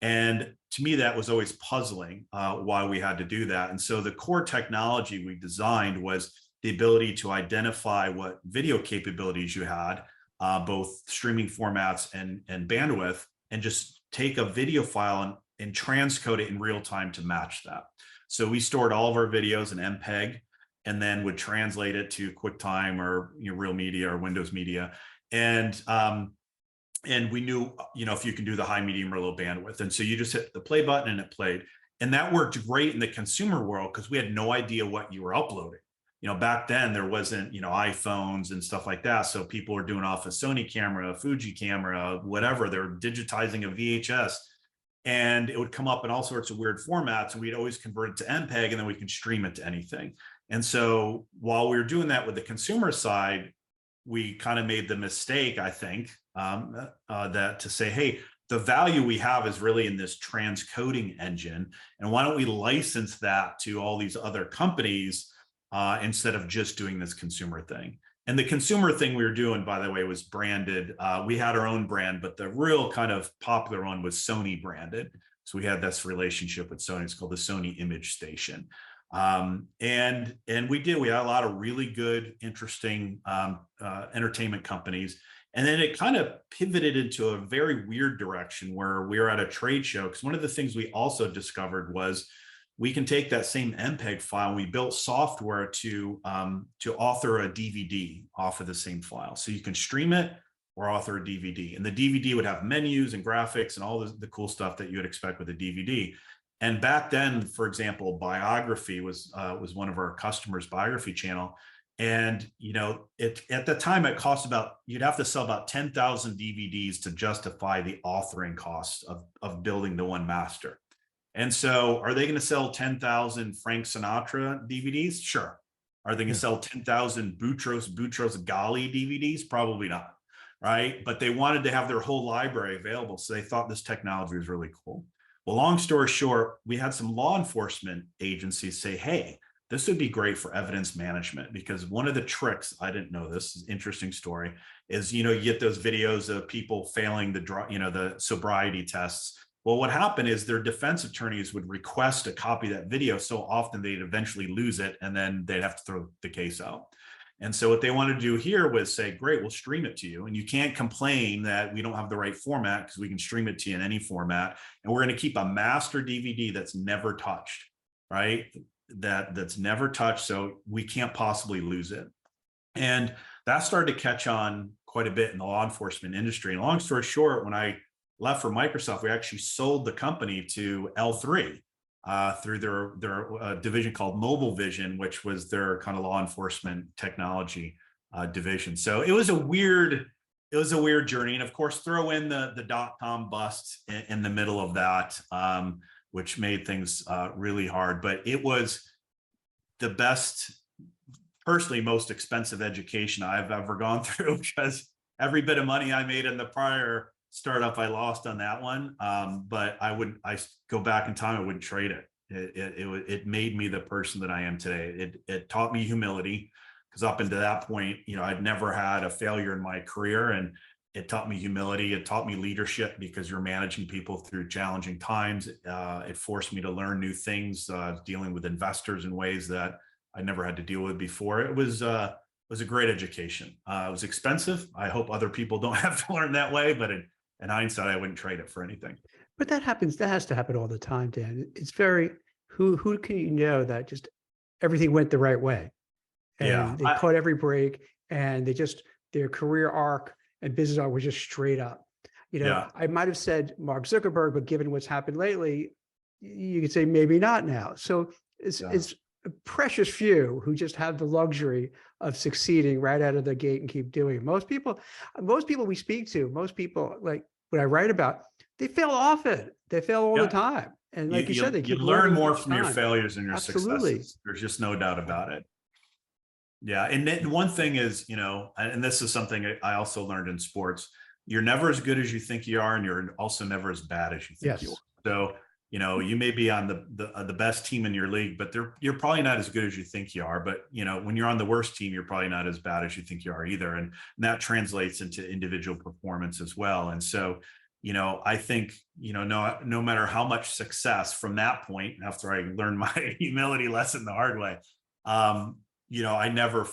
And to me, that was always puzzling why we had to do that. And so the core technology we designed was the ability to identify what video capabilities you had, both streaming formats and bandwidth, and just take a video file and transcode it in real time to match that. So we stored all of our videos in MPEG, and then would translate it to QuickTime or Real Media or Windows Media, and we knew if you can do the high, medium, or low bandwidth, and so you just hit the play button and it played, and that worked great in the consumer world because we had no idea what you were uploading. back then there wasn't, iPhones and stuff like that. So people were doing off a Sony camera, a Fuji camera, whatever. They're digitizing a VHS, and it would come up in all sorts of weird formats. And we'd always convert it to MPEG, and then we can stream it to anything. And so while we were doing that with the consumer side, we kind of made the mistake, I think, that to say, hey, the value we have is really in this transcoding engine. And why don't we license that to all these other companies instead of just doing this consumer thing? And the consumer thing we were doing, by the way, was branded. We had our own brand, but the real kind of popular one was Sony branded. So we had this relationship with Sony. It's called the Sony Image Station. And we had a lot of really good, interesting entertainment companies. And then it kind of pivoted into a very weird direction where we were at a trade show. Because one of the things we also discovered was we can take that same MPEG file. And we built software to author a DVD off of the same file. So you can stream it or author a DVD. And the DVD would have menus and graphics and all the cool stuff that you would expect with a DVD. And back then, for example, Biography was one of our customers' Biography channel. And, at the time it cost you'd have to sell about 10,000 DVDs to justify the authoring costs of building the one master. And so are they going to sell 10,000 Frank Sinatra DVDs? Sure. Are they going to sell 10,000 Boutros Ghali DVDs? Probably not. Right. But they wanted to have their whole library available. So they thought this technology was really cool. Well, long story short, we had some law enforcement agencies say, hey, this would be great for evidence management, because one of the tricks, I didn't know this, is an interesting story, is, you get those videos of people failing the sobriety tests. Well, what happened is their defense attorneys would request a copy of that video so often they'd eventually lose it, and then they'd have to throw the case out. And so what they wanted to do here was say, great, we'll stream it to you. And you can't complain that we don't have the right format, because we can stream it to you in any format. And we're going to keep a master DVD that's never touched, right? That's never touched. So we can't possibly lose it. And that started to catch on quite a bit in the law enforcement industry. And long story short, when I left for Microsoft, we actually sold the company to L3 through their division called Mobile Vision, which was their kind of law enforcement technology division. So it was a weird journey. And of course, throw in the dot-com bust in the middle of that, which made things really hard. But it was the best, personally, most expensive education I've ever gone through, because every bit of money I made in the prior startup, I lost on that one. But I go back in time, I wouldn't trade it. It made me the person that I am today. It taught me humility, because up until that point, I'd never had a failure in my career, and it taught me humility. It taught me leadership, because you're managing people through challenging times. It forced me to learn new things, dealing with investors in ways that I never had to deal with before. It was a great education. It was expensive. I hope other people don't have to learn that way, but in hindsight, I wouldn't trade it for anything. But that happens. That has to happen all the time, Dan. It's very, who can you know that just everything went the right way, and they caught every break, and their career arc and business arc was just straight up. I might have said Mark Zuckerberg, but given what's happened lately, you could say maybe not now. So it's a precious few who just have the luxury of succeeding right out of the gate and keep doing it. Most people we speak to, like what I write about, they fail often. They fail all the time. And like you said, they keep learn learning more each from your time. failures and your Absolutely. successes. There's just no doubt about it. Yeah. And then one thing is, and this is something I also learned in sports, you're never as good as you think you are, and you're also never as bad as you think you are. So, you may be on the best team in your league, but you're probably not as good as you think you are. But, when you're on the worst team, you're probably not as bad as you think you are either. And that translates into individual performance as well. And so, I think, no matter how much success from that point, after I learned my humility lesson the hard way, I never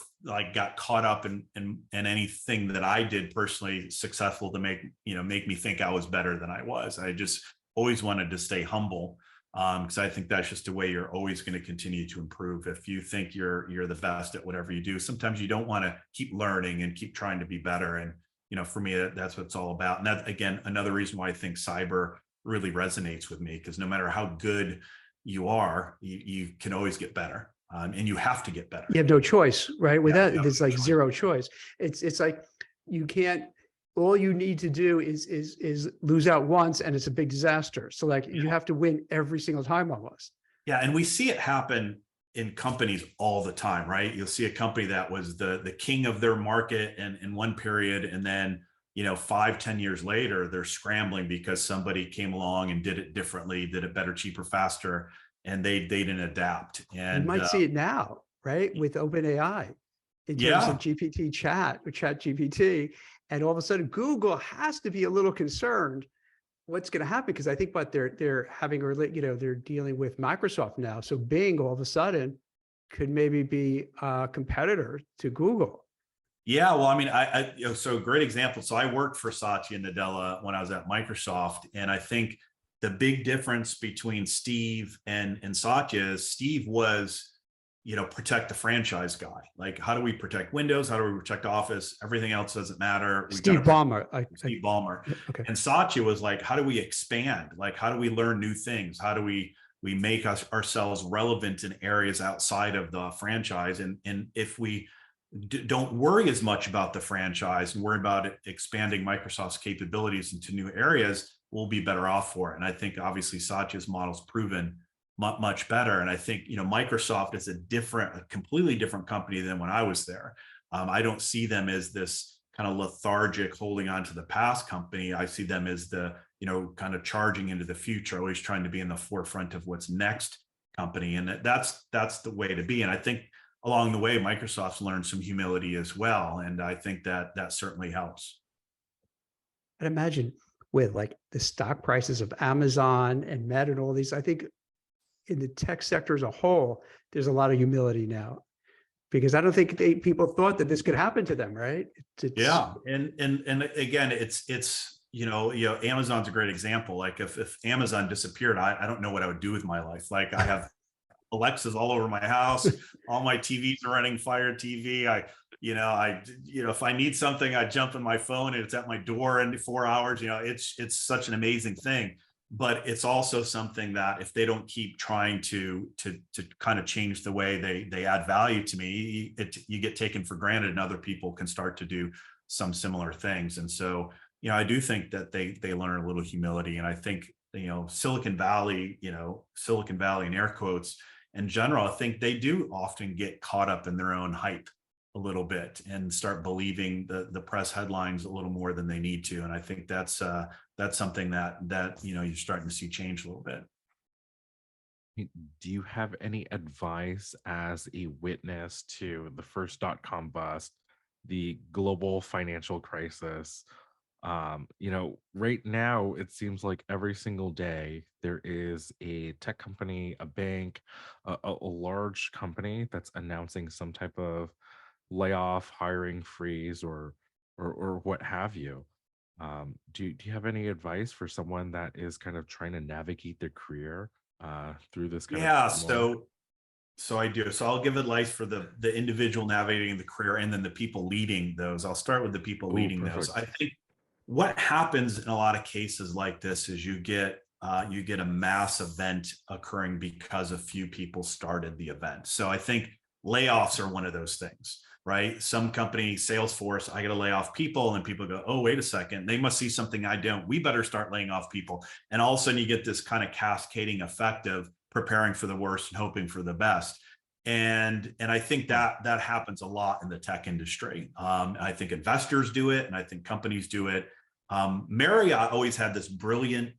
got caught up in anything that I did personally successful to make me think I was better than I was. I just always wanted to stay humble, because I think that's just a way you're always going to continue to improve. If you think you're the best at whatever you do, sometimes you don't want to keep learning and keep trying to be better. And for me, that's what it's all about. And that, again, another reason why I think cyber really resonates with me, because no matter how good you are, you can always get better. and you have to get better. You have no choice, right? With that, Yeah, there's like zero choice. It's like you can't. All you need to do is lose out once, and it's a big disaster. So like you have to win every single time almost. Yeah, and we see it happen in companies all the time, right? You'll see a company that was the king of their market in one period, and then 5-10 years later, they're scrambling because somebody came along and did it differently, did it better, cheaper, faster, and they didn't adapt. You And might see it now, right, with OpenAI in terms of yeah, GPT chat or Chat GPT, and all of a sudden Google has to be a little concerned what's going to happen, because I think what they're having, or they're dealing with Microsoft now. So Bing all of a sudden could maybe be a competitor to Google. yeah. Well, I mean, so great example. So I worked for Satya Nadella when I was at Microsoft, and I think the big difference between Steve and Satya is Steve was, protect the franchise guy. Like, how do we protect Windows? How do we protect Office? Everything else doesn't matter. Steve Ballmer. Steve Ballmer. Okay. And Satya was like, how do we expand? Like, how do we learn new things? How do we make ourselves relevant in areas outside of the franchise? And if we don't worry as much about the franchise and worry about it expanding Microsoft's capabilities into new areas, we'll be better off for it. And I think obviously Satya's model's proven much better. And I think, Microsoft is a completely different company than when I was there. I don't see them as this kind of lethargic holding on to the past company. I see them as the, kind of charging into the future, always trying to be in the forefront of what's next company. And that's the way to be. And I think along the way, Microsoft's learned some humility as well. And I think that certainly helps. And imagine with like the stock prices of Amazon and Meta and all these, I think in the tech sector as a whole, there's a lot of humility now, because I don't think people thought that this could happen to them, right? Yeah. And again, it's Amazon's a great example. Like if Amazon disappeared, I don't know what I would do with my life. Like I have Alexas all over my house. All my TVs are running Fire TV. If I need something, I jump in my phone and it's at my door in 4 hours. It's such an amazing thing. But it's also something that if they don't keep trying to kind of change the way they add value to me, you get taken for granted, and other people can start to do some similar things. And so, I do think that they learn a little humility. And I think, Silicon Valley in air quotes in general, I think they do often get caught up in their own hype a little bit and start believing the press headlines a little more than they need to. And I think that's something that you're starting to see change a little bit. Do you have any advice as a witness to the first .com bust, the global financial crisis? Right now it seems like every single day there is a tech company, a bank, a large company that's announcing some type of layoff, hiring freeze, or what have you. Do you have any advice for someone that is kind of trying to navigate their career through this kind of Yeah. turmoil? So I do. So I'll give advice for the individual navigating the career, and then the people leading those. I'll start with the people Ooh, leading those. perfect. I think what happens in a lot of cases like this is you get a mass event occurring because a few people started the event. So I think layoffs are one of those things, right? Some company, Salesforce, I got to lay off people, and people go, oh, wait a second, they must see something I don't. We better start laying off people. And all of a sudden you get this kind of cascading effect of preparing for the worst and hoping for the best. And I think that happens a lot in the tech industry. I think investors do it, and I think companies do it. Marriott always had this brilliant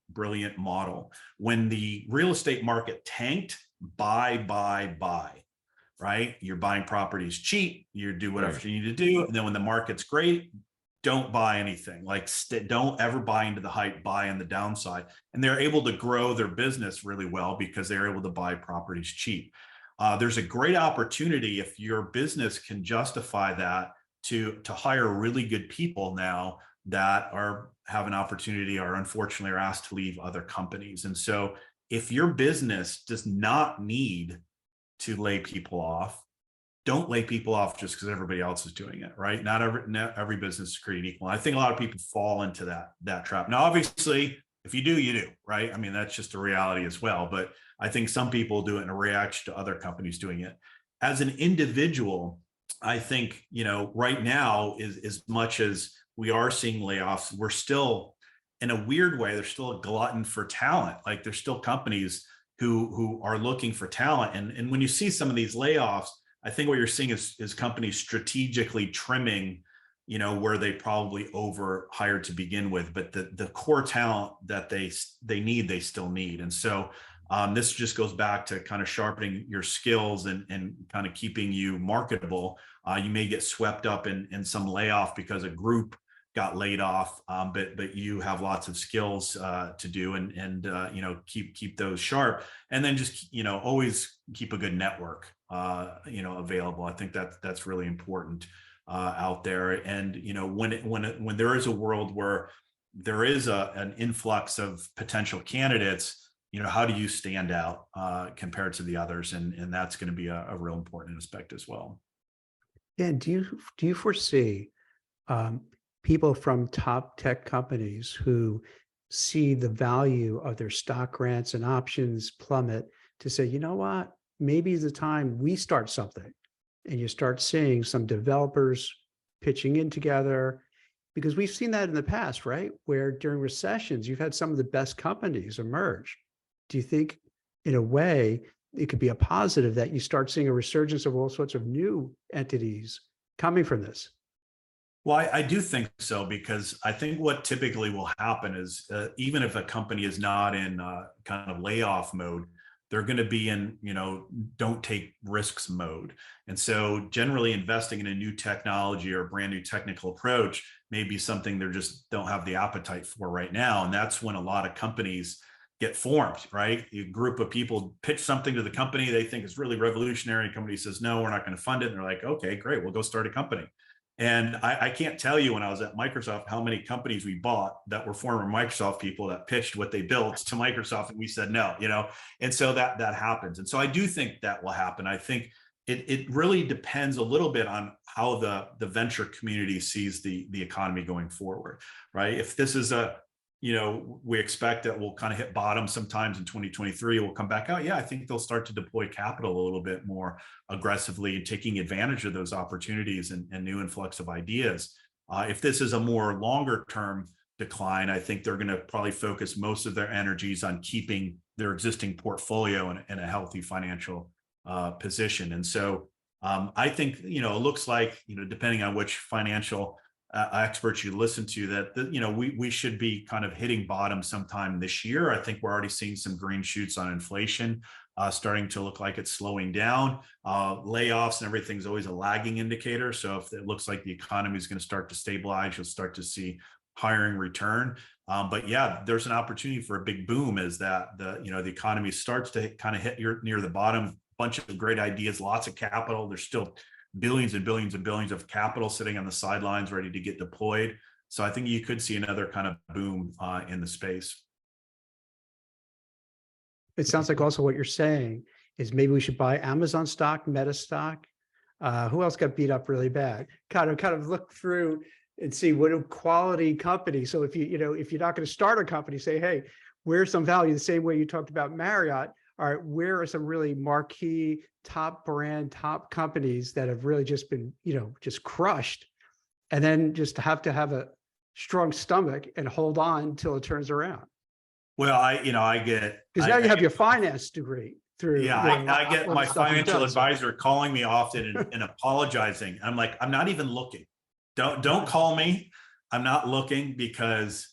model. When the real estate market tanked, buy, right? You're buying properties cheap, you do whatever Right. you need to do. And then when the market's great, don't buy anything. Like don't ever buy into the hype, buy in the downside. And they're able to grow their business really well because they're able to buy properties cheap. There's a great opportunity if your business can justify that to hire really good people now that have an opportunity or unfortunately are asked to leave other companies. And so if your business does not need to lay people off, don't lay people off just because everybody else is doing it, right? Not every business is created equal. I think a lot of people fall into that trap. Now, obviously, if you do, you do, right? I mean, that's just a reality as well. But I think some people do it in a reaction to other companies doing it. as an individual, I think, right now, is as much as we are seeing layoffs, we're still, in a weird way, there's still a glutton for talent. Like, there's still companies who are looking for talent. And when you see some of these layoffs, I think what you're seeing is companies strategically trimming, where they probably overhired to begin with, but the core talent that they need, they still need. And so this just goes back to kind of sharpening your skills and kind of keeping you marketable. You may get swept up in some layoff because a group got laid off, but you have lots of skills to do, and keep those sharp, and then just always keep a good network available. I think that's really important out there. And when there is a world where there is an influx of potential candidates, how do you stand out compared to the others? And that's going to be a real important aspect as well. And do you foresee people from top tech companies who see the value of their stock grants and options plummet to say, you know what, maybe it's the time we start something? And you start seeing some developers pitching in together, because we've seen that in the past, right? Where during recessions, you've had some of the best companies emerge. Do you think, in a way, it could be a positive that you start seeing a resurgence of all sorts of new entities coming from this? Well, I do think so, because I think what typically will happen is even if a company is not in kind of layoff mode, they're going to be in, don't take risks mode. And so generally investing in a new technology or a brand new technical approach may be something they just don't have the appetite for right now. And that's when a lot of companies get formed, right? A group of people pitch something to the company they think is really revolutionary. The company says, no, we're not going to fund it. And they're like, okay, great, we'll go start a company. And I can't tell you, when I was at Microsoft, how many companies we bought that were former Microsoft people that pitched what they built to Microsoft, and we said no, and so that happens. And so I do think that will happen. I think it really depends a little bit on how the venture community sees the economy going forward, right? If this is we expect that we'll kind of hit bottom sometimes in 2023, we'll come back out. Yeah, I think they'll start to deploy capital a little bit more aggressively and taking advantage of those opportunities and new influx of ideas. If this is a more longer term decline, I think they're going to probably focus most of their energies on keeping their existing portfolio in a healthy financial position. And so I think, it looks like, depending on which financial experts you listen to, that we should be kind of hitting bottom sometime this year. I think we're already seeing some green shoots on inflation starting to look like it's slowing down. Layoffs and everything's always a lagging indicator. So if it looks like the economy is going to start to stabilize, you'll start to see hiring return. But yeah, there's an opportunity for a big boom as the economy starts to kind of hit near the bottom. Bunch of great ideas, lots of capital. There's still billions and billions and billions of capital sitting on the sidelines ready to get deployed. So I think you could see another kind of boom in the space. It sounds like also what you're saying is maybe we should buy Amazon stock, Meta stock. Who else got beat up really bad? Kind of look through and see what a quality company. So if you're not going to start a company, say, hey, where's some value? The same way you talked about Marriott. All right, where are some really marquee, top brand, top companies that have really just been, just crushed, and then just have to have a strong stomach and hold on until it turns around. Well, I get, because now you have your finance degree through. Yeah, I get my financial advisor calling me often and apologizing. I'm like, I'm not even looking. Don't call me. I'm not looking, because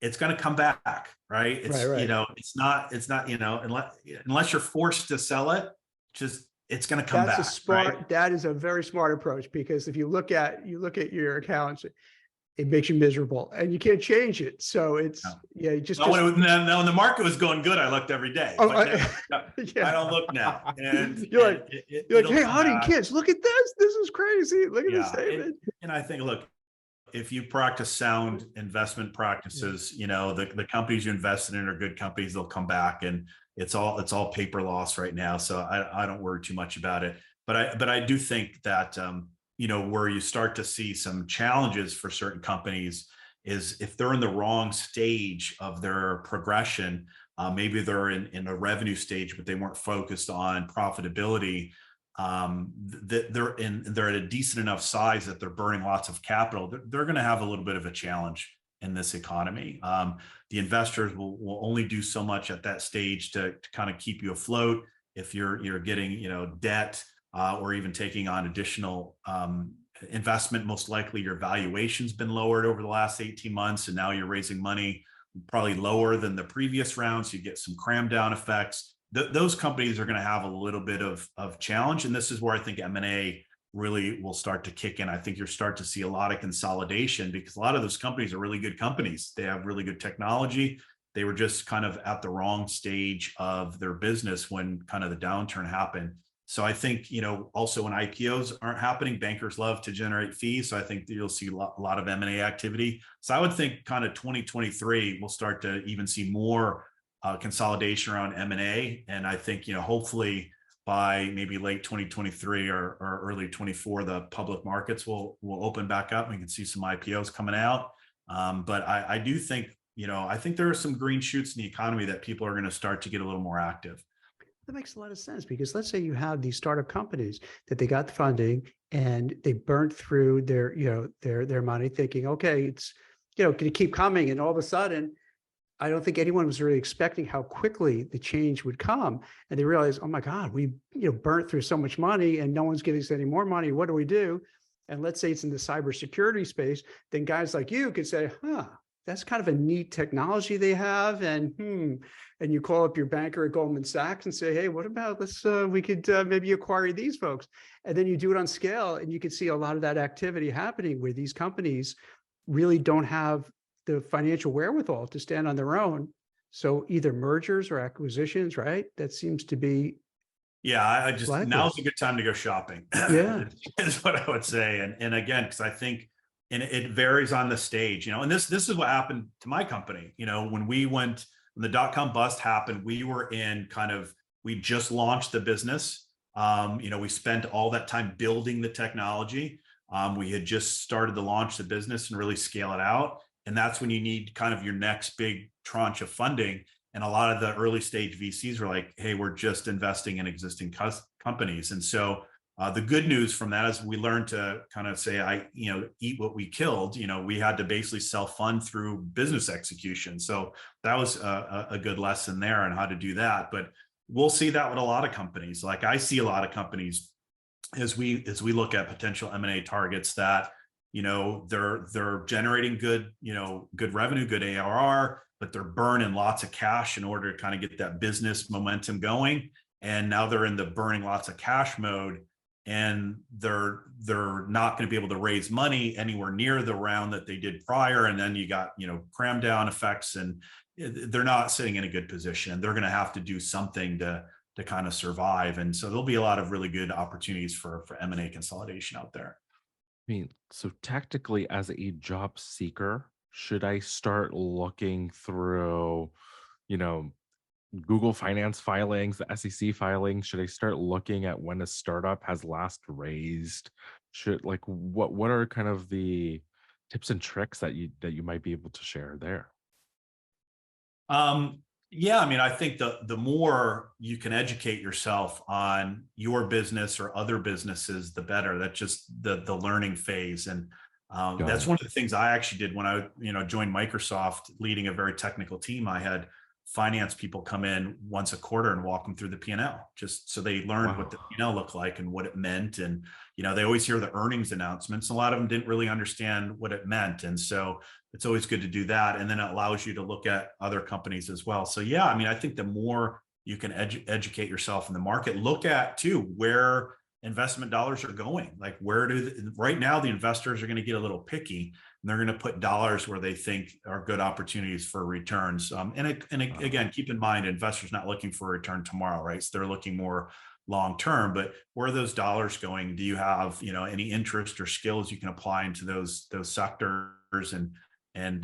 it's going to come back, right? It's right. It's not unless you're forced to sell it, it's going to come back. Right? That is a very smart approach, because if you look at your accounts, it makes you miserable and you can't change it. So it's when the market was going good, I looked every day. Oh, I don't look now. And you're like, hey, honey, kids, look at this. This is crazy. Look at this statement. And I think, look, if you practice sound investment practices, the companies you invested in are good companies. They'll come back, and it's all paper loss right now. So I don't worry too much about it. But I do think that where you start to see some challenges for certain companies is if they're in the wrong stage of their progression. Maybe they're in a revenue stage, but they weren't focused on profitability. they're at a decent enough size that they're burning lots of capital, they're going to have a little bit of a challenge in this economy. The investors will only do so much at that stage to kind of keep you afloat. If you're getting debt or even taking on additional investment, most likely your valuation's been lowered over the last 18 months, and now you're raising money probably lower than the previous round, so you get some cram down effects. Those companies are going to have a little bit of challenge, and this is where I think M&A really will start to kick in. I think you'll start to see a lot of consolidation because a lot of those companies are really good companies. They have really good technology. They were just kind of at the wrong stage of their business when kind of the downturn happened. So I think, also when IPOs aren't happening, bankers love to generate fees. So I think that you'll see a lot of M&A activity. So I would think kind of 2023, we'll start to even see more consolidation around M&A. And I think, hopefully by maybe late 2023 or early 24, the public markets will open back up. We can see some IPOs coming out. But I do think, I think there are some green shoots in the economy that people are going to start to get a little more active. That makes a lot of sense because let's say you have these startup companies that they got the funding and they burnt through their money thinking, okay, it's, going to keep coming. And all of a sudden, I don't think anyone was really expecting how quickly the change would come. And they realized, oh my God, we burnt through so much money and no one's giving us any more money. What do we do? And let's say it's in the cybersecurity space, then guys like you could say, that's kind of a neat technology they have. And you call up your banker at Goldman Sachs and say, hey, what about we could maybe acquire these folks. And then you do it on scale and you can see a lot of that activity happening where these companies really don't have the financial wherewithal to stand on their own. So either mergers or acquisitions, right? That seems to be. Yeah, I just, now's a good time to go shopping. Yeah. is what I would say. And again, because I think, and it varies on the stage, and this is what happened to my company. When the dot-com bust happened, we were we just launched the business. We spent all that time building the technology. We had just started to launch the business and really scale it out. And that's when you need kind of your next big tranche of funding. And a lot of the early stage VCs were like, hey, we're just investing in existing companies. And so the good news from that is we learned to kind of say, eat what we killed. We had to basically self-fund through business execution. So that was a good lesson there on how to do that. But we'll see that with a lot of companies. Like I see a lot of companies as we look at potential M&A targets that, they're generating good revenue, good ARR, but they're burning lots of cash in order to kind of get that business momentum going. And now they're in the burning lots of cash mode, and they're not going to be able to raise money anywhere near the round that they did prior. And then you got, cram down effects, and they're not sitting in a good position. They're going to have to do something to kind of survive. And so there'll be a lot of really good opportunities for M&A consolidation out there. So tactically, as a job seeker, should I start looking through, Google Finance filings, the SEC filings? Should I start looking at when a startup has last raised? What are kind of the tips and tricks that you might be able to share there? Yeah, I think the more you can educate yourself on your business or other businesses, the better. That's just the learning phase. And that's one of the things I actually did when I joined Microsoft, leading a very technical team. I had finance people come in once a quarter and walk them through the P&L, just so they learned what the P&L looked like and what it meant. And they always hear the earnings announcements. A lot of them didn't really understand what it meant. And so it's always good to do that. And then it allows you to look at other companies as well. So yeah, I think the more you can educate yourself in the market, look at too where investment dollars are going. Like right now the investors are going to get a little picky, and they're going to put dollars where they think are good opportunities for returns. Again, keep in mind, investors not looking for a return tomorrow, right? So they're looking more long-term, but where are those dollars going? Do you have, any interest or skills you can apply into those sectors and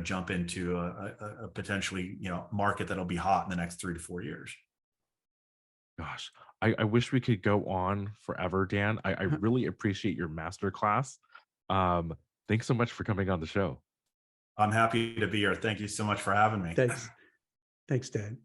jump into a potentially, market that'll be hot in the next 3 to 4 years? Gosh, I wish we could go on forever, Dan. I really appreciate your masterclass. Thanks so much for coming on the show. I'm happy to be here. Thank you so much for having me. Thanks, Dan.